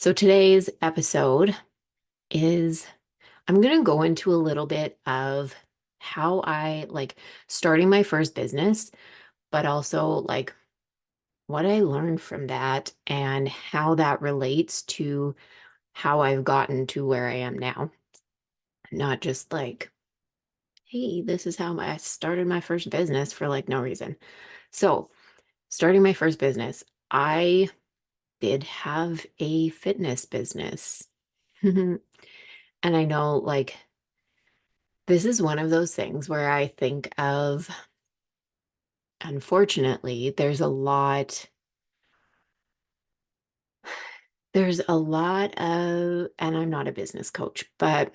So today's episode is I'm going to go into a little bit of how I like starting my first business, but also like what I learned from that and how that relates to how I've gotten to where I am now. Not just like, hey, this is how I started my first business for like no reason. So, starting my first business, I did have a fitness business. And I know like this is one of those things where I think of, unfortunately, there's a lot of, and I'm not a business coach, but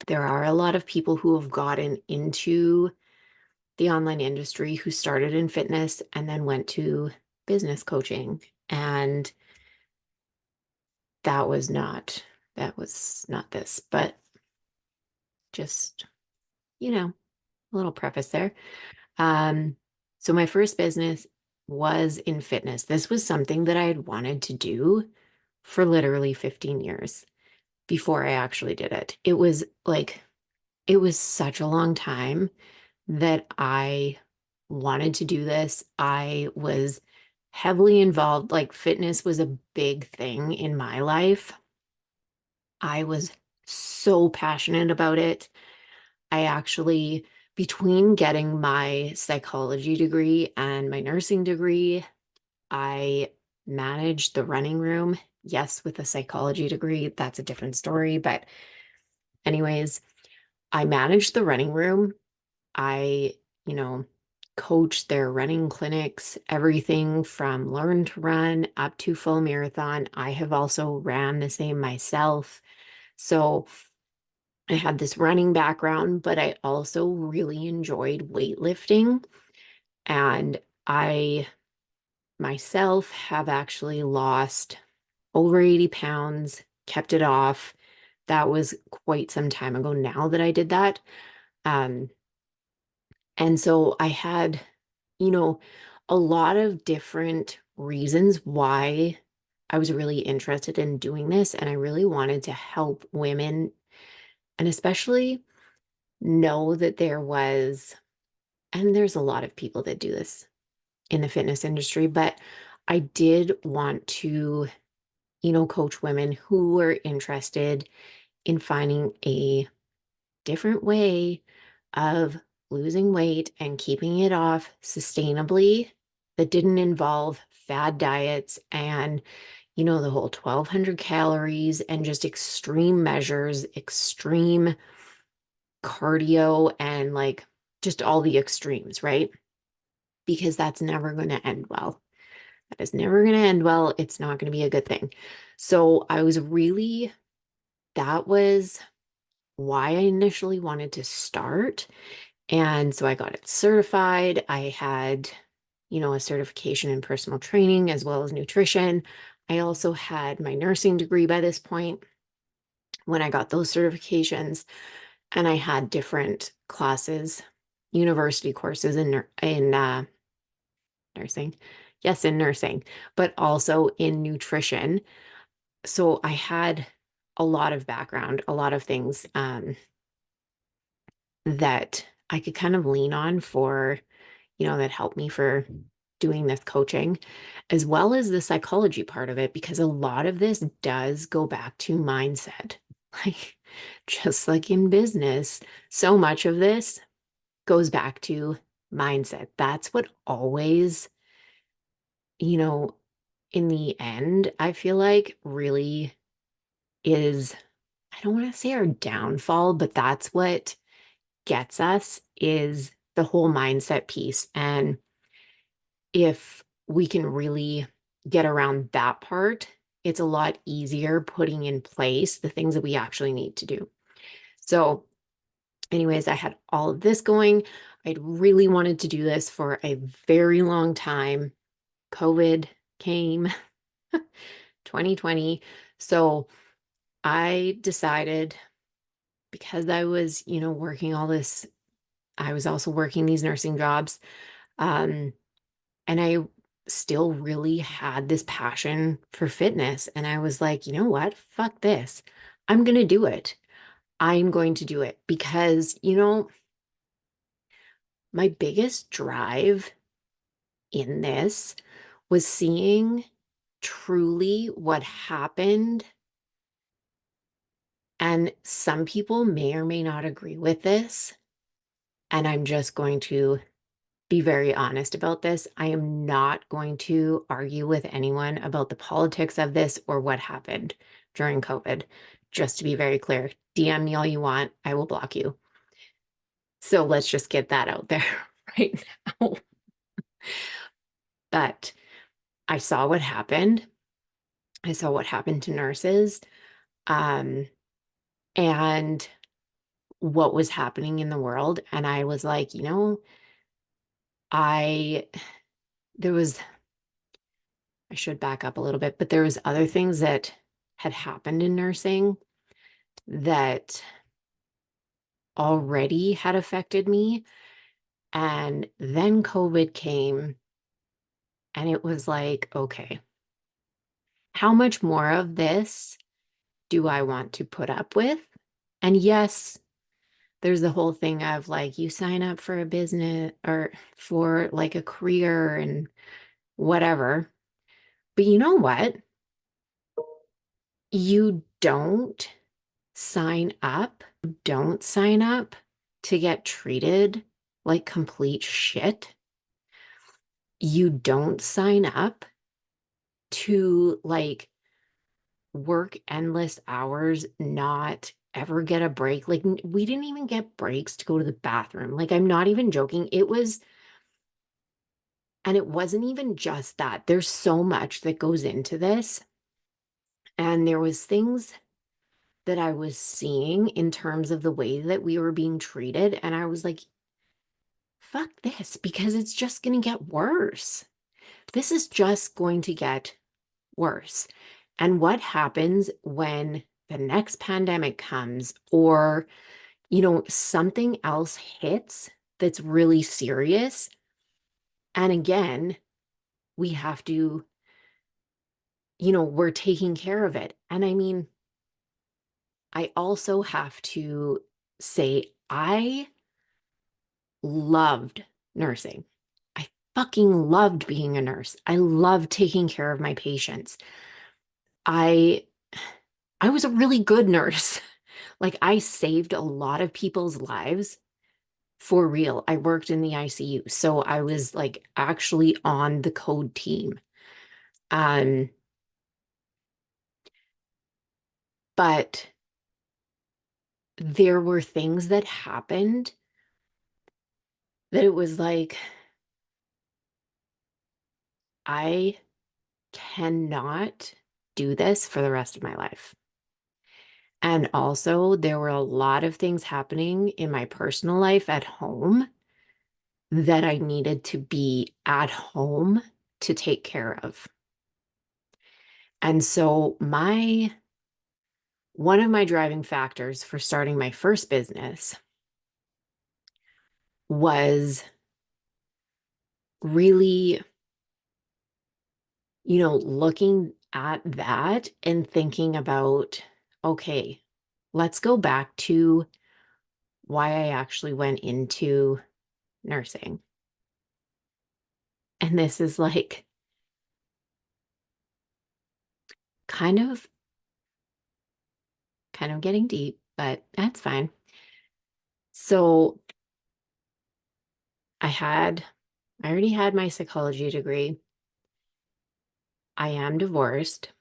there are a lot of people who have gotten into the online industry who started in fitness and then went to business coaching. And that was not, that was not this, but just, a little preface there. Um, so my first business was in fitness. This was something that I had wanted to do for literally 15 years before I actually did it. It was such a long time that I wanted to do this. I was heavily involved, like fitness was a big thing in my life. I was so passionate about it. I actually, between getting my psychology degree and my nursing degree, I managed the running room. Yes, with a psychology degree, that's a different story. But, anyways, I managed the running room. I, you know, coached their running clinics, everything from learn to run up to full marathon. I have also ran the same myself. So, I had this running background, but I also really enjoyed weightlifting. And I myself have actually lost over 80 pounds, kept it off. That was quite some time ago now that I did that. Um, and so I had, you know, a lot of different reasons why I was really interested in doing this. And I really wanted to help women and especially know that and there's a lot of people that do this in the fitness industry, but I did want to, coach women who were interested in finding a different way of losing weight and keeping it off sustainably that didn't involve fad diets and, the whole 1200 calories and just extreme measures, extreme cardio, and like just all the extremes, right? Because that's never going to end well. That is never going to end well. It's not going to be a good thing. So that was why I initially wanted to start. And so I got it certified. I had, a certification in personal training as well as nutrition. I also had my nursing degree by this point when I got those certifications. And I had different classes, university courses in nursing. Yes, in nursing, but also in nutrition. So I had a lot of background, a lot of things that I could kind of lean on for, that helped me for doing this coaching, as well as the psychology part of it, because a lot of this does go back to mindset. Like, just like in business, so much of this goes back to mindset. That's what always, you know, in the end, I feel like really is, I don't want to say our downfall, but that's what gets us is the whole mindset piece. And if we can really get around that part, it's a lot easier putting in place the things that we actually need to do. So, anyways, I had all of this going. I'd really wanted to do this for a very long time. COVID came 2020. So I decided because I was, working all this, I was also working these nursing jobs. Um, and I still really had this passion for fitness. And I was like, you know what? Fuck this. I'm going to do it. I'm going to do it because, my biggest drive in this was seeing truly what happened. And some people may or may not agree with this. And I'm just going to be very honest about this. I am not going to argue with anyone about the politics of this or what happened during COVID. Just to be very clear, DM me all you want. I will block you. So let's just get that out there right now. But I saw what happened. I saw what happened to nurses, and what was happening in the world. And I was like, I, there was, I should back up a little bit, but there was other things that had happened in nursing that already had affected me. And then COVID came and it was like, okay, how much more of this do I want to put up with? And yes, there's the whole thing of like you sign up for a business or for like a career and whatever. But you know what? You don't sign up to get treated like complete shit. You don't sign up to like work endless hours, not ever get a break. Like we didn't even get breaks to go to the bathroom. Like I'm not even joking. And it wasn't even just that. There's so much that goes into this. And there was things that I was seeing in terms of the way that we were being treated. And I was like, fuck this, because it's just going to get worse. This is just going to get worse. And what happens when the next pandemic comes or, something else hits that's really serious? And again, we have to, we're taking care of it. And I mean, I also have to say, I loved nursing. I fucking loved being a nurse. I loved taking care of my patients. I I was a really good nurse. Like I saved a lot of people's lives for real. I worked in the ICU, so I was like actually on the code team. Um, but there were things that happened that it was like I cannot do this for the rest of my life. And also, there were a lot of things happening in my personal life at home that I needed to be at home to take care of. And so, one of my driving factors for starting my first business was really, looking at that and thinking about, okay, let's go back to why I actually went into nursing. And this is like kind of getting deep, but that's fine. So I already had my psychology degree. I am divorced.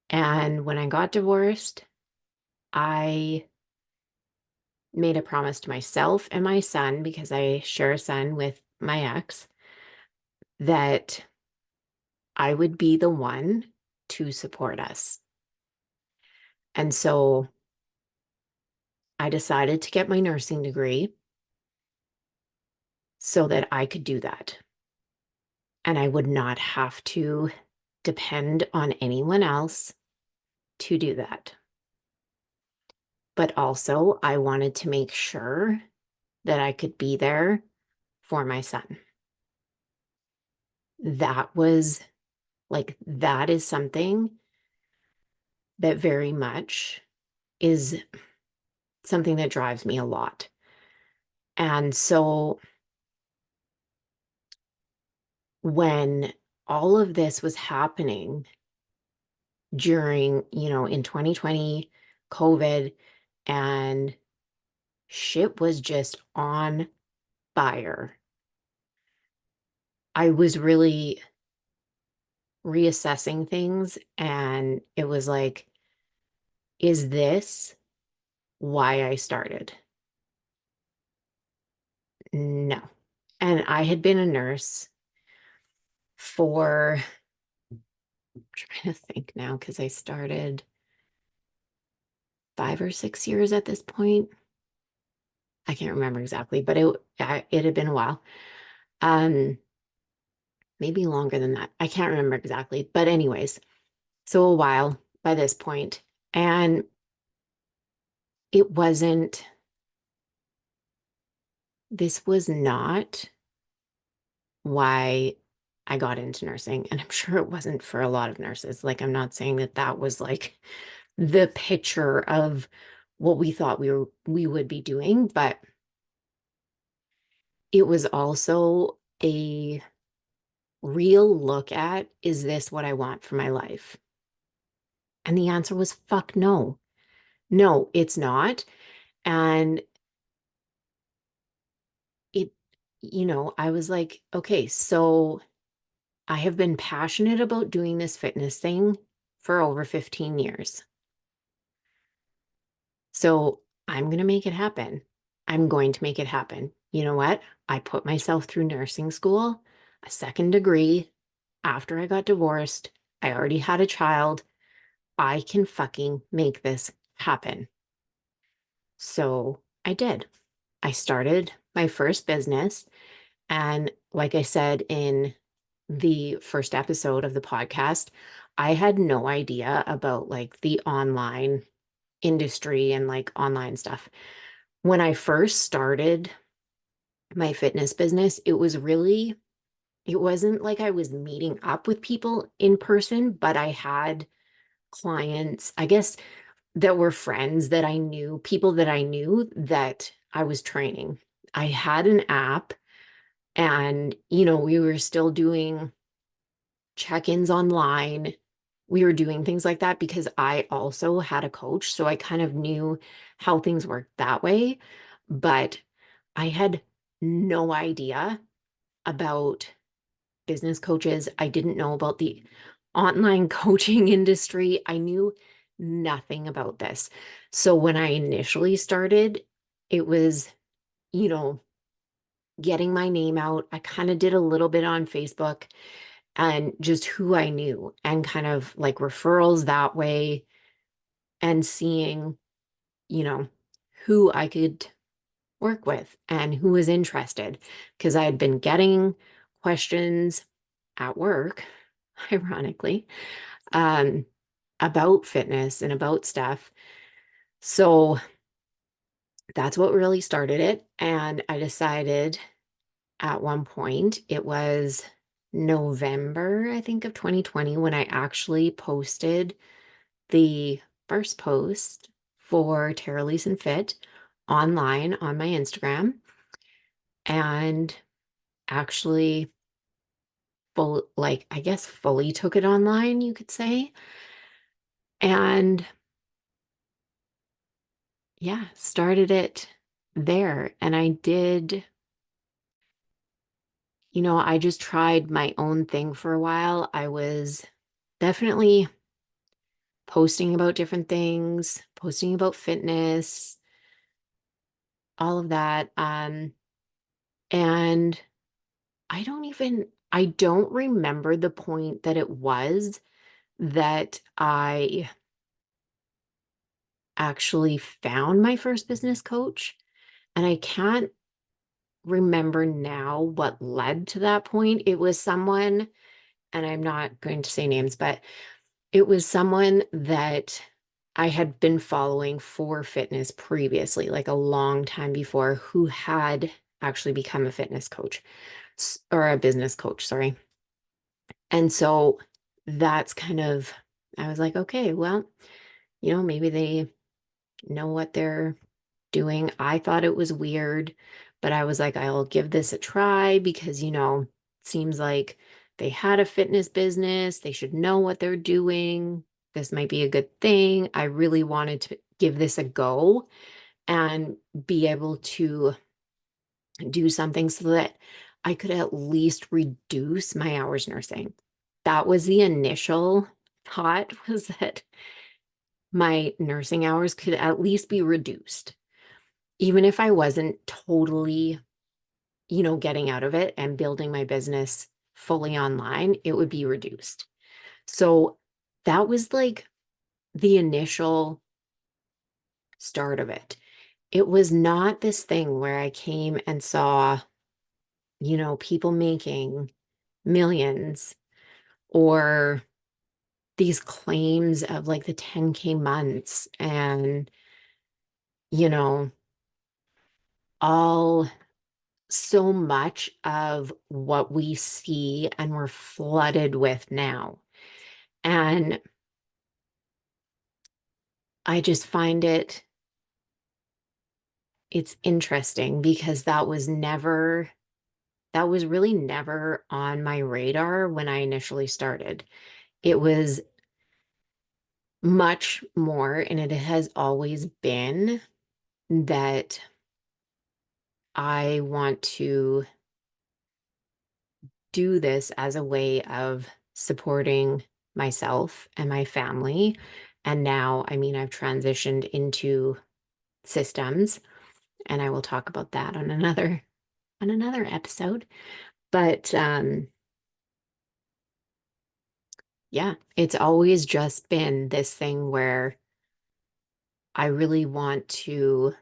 And when I got divorced, I made a promise to myself and my son, because I share a son with my ex, that I would be the one to support us. And so I decided to get my nursing degree so that I could do that. And I would not have to depend on anyone else to do that. But also, I wanted to make sure that I could be there for my son. that was like, that is something that very much is something that drives me a lot. And so when all of this was happening during, in 2020, COVID, and shit was just on fire, I was really reassessing things. And it was like, is this why I started? No. And I had been a nurse for, I'm trying to think now, because I started 5 or 6 years at this point. I can't remember exactly, but it had been a while. Um, maybe longer than that. I can't remember exactly. But anyways, so a while by this point. And it wasn't, this was not why I got into nursing. And I'm sure it wasn't for a lot of nurses. Like, I'm not saying that that was like the picture of what we thought we would be doing, but it was also a real look at, is this what I want for my life? And the answer was fuck no. No, it's not. And it, I was like, okay, so I have been passionate about doing this fitness thing for over 15 years. So I'm going to make it happen. I'm going to make it happen. You know what? I put myself through nursing school, a second degree after I got divorced. I already had a child. I can fucking make this happen. So I did. I started my first business. And like I said in the first episode of the podcast, I had no idea about like the online industry and like online stuff. When I first started my fitness business, it wasn't like I was meeting up with people in person, but I had clients, I guess, that were friends that I knew, people that I knew that I was training. I had an app and, we were still doing check-ins online. We were doing things like that because I also had a coach. So I kind of knew how things worked that way. But I had no idea about business coaches. I didn't know about the online coaching industry. I knew nothing about this. So when I initially started, it was, you know, getting my name out. I kind of did a little bit on Facebook and just who I knew and kind of like referrals that way and seeing, you know, who I could work with and who was interested because I had been getting questions at work, ironically, um, about fitness and about stuff. So that's what really started it. And I decided at one point, it was November, I think, of 2020, when I actually posted the first post for Tara Lise and Fit online on my Instagram and actually I guess fully took it online, you could say. And yeah, started it there. And I did, I just tried my own thing for a while. I was definitely posting about different things, posting about fitness, all of that. And I don't remember the point that it was that I actually found my first business coach. And I can't remember now what led to that point. It was someone, and I'm not going to say names, but it was someone that I had been following for fitness previously, like a long time before, who had actually become a fitness coach or a business coach, sorry. And so that's kind of, I was like, okay, well, maybe they know what they're doing. I thought it was weird, but I was like, I'll give this a try because, it seems like they had a fitness business. They should know what they're doing. This might be a good thing. I really wanted to give this a go and be able to do something so that I could at least reduce my hours nursing. That was the initial thought, was that my nursing hours could at least be reduced. Even if I wasn't totally, getting out of it and building my business fully online, it would be reduced. So that was like the initial start of it. It was not this thing where I came and saw, people making millions or these claims of like the 10K months and, you know, all so much of what we see and we're flooded with now. And I just find it's interesting because that was really never on my radar when I initially started. It was much more, and it has always been that I want to do this as a way of supporting myself and my family. And now, I mean, I've transitioned into systems, and I will talk about that on another episode. But yeah, it's always just been this thing where I really want to,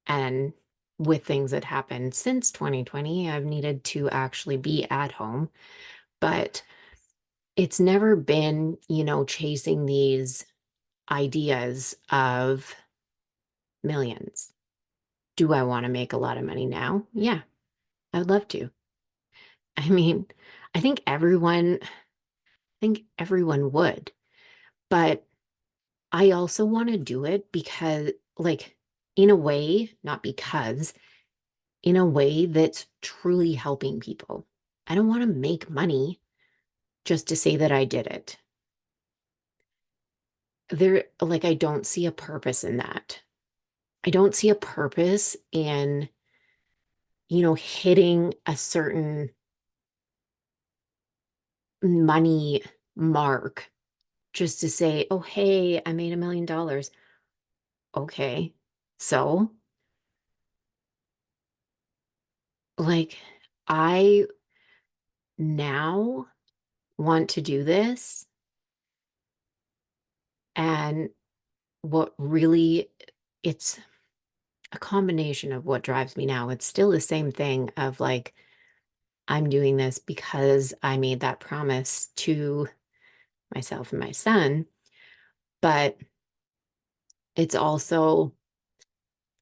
and with things that happened since 2020, I've needed to actually be at home, but it's never been, chasing these ideas of millions. Do I want to make a lot of money now? Yeah, I would love to. I mean, I think everyone would, but I also want to do it because, like, in a way, not because, in a way that's truly helping people. I don't want to make money just to say that I did it. I don't see a purpose in that. I don't see a purpose in, hitting a certain money mark just to say, oh, hey, I made $1 million. Okay. So, like, I now want to do this. And what really, it's a combination of what drives me now. It's still the same thing of like, I'm doing this because I made that promise to myself and my son. But it's also,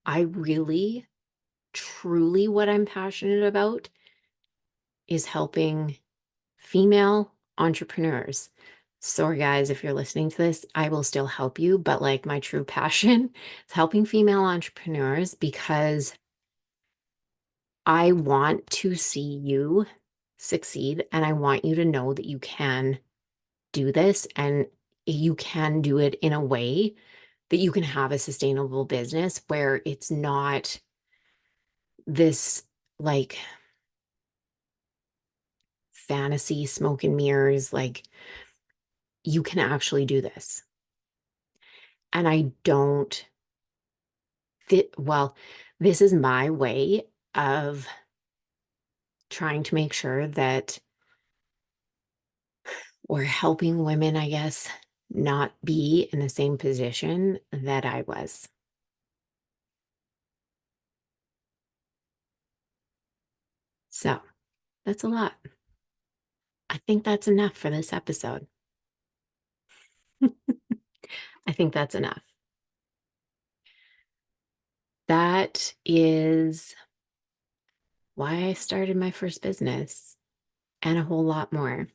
I really, truly, what I'm passionate about is helping female entrepreneurs. Sorry, guys, if you're listening to this, I will still help you. But like my true passion is helping female entrepreneurs because I want to see you succeed and I want you to know that you can do this and you can do it in a way that you can have a sustainable business where it's not this like fantasy smoke and mirrors. Like you can actually do this. And I don't well, this is my way of trying to make sure that we're helping women, I guess, not be in the same position that I was. So that's a lot. I think that's enough for this episode. I think that's enough. That is why I started my first business and a whole lot more.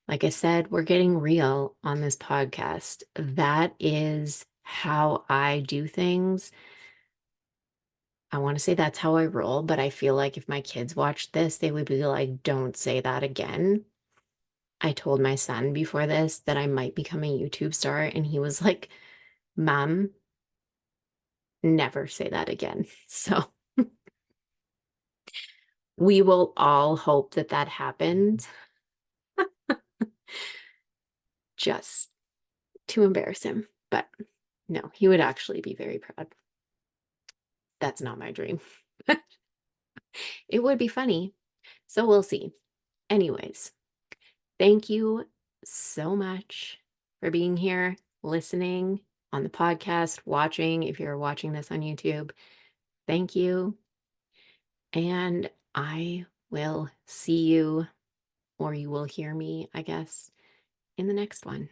Like I said, we're getting real on this podcast. That is how I do things. I want to say that's how I roll, but I feel like if my kids watched this, they would be like, don't say that again. I told my son before this that I might become a YouTube star, and he was like, Mom, never say that again. So we will all hope that that happens just to embarrass him. But no, he would actually be very proud. That's not my dream. It would be funny. So we'll see. Anyways, thank you so much for being here, listening on the podcast, watching if you're watching this on YouTube. Thank you. And I will see you, or you will hear me, I guess, in the next one.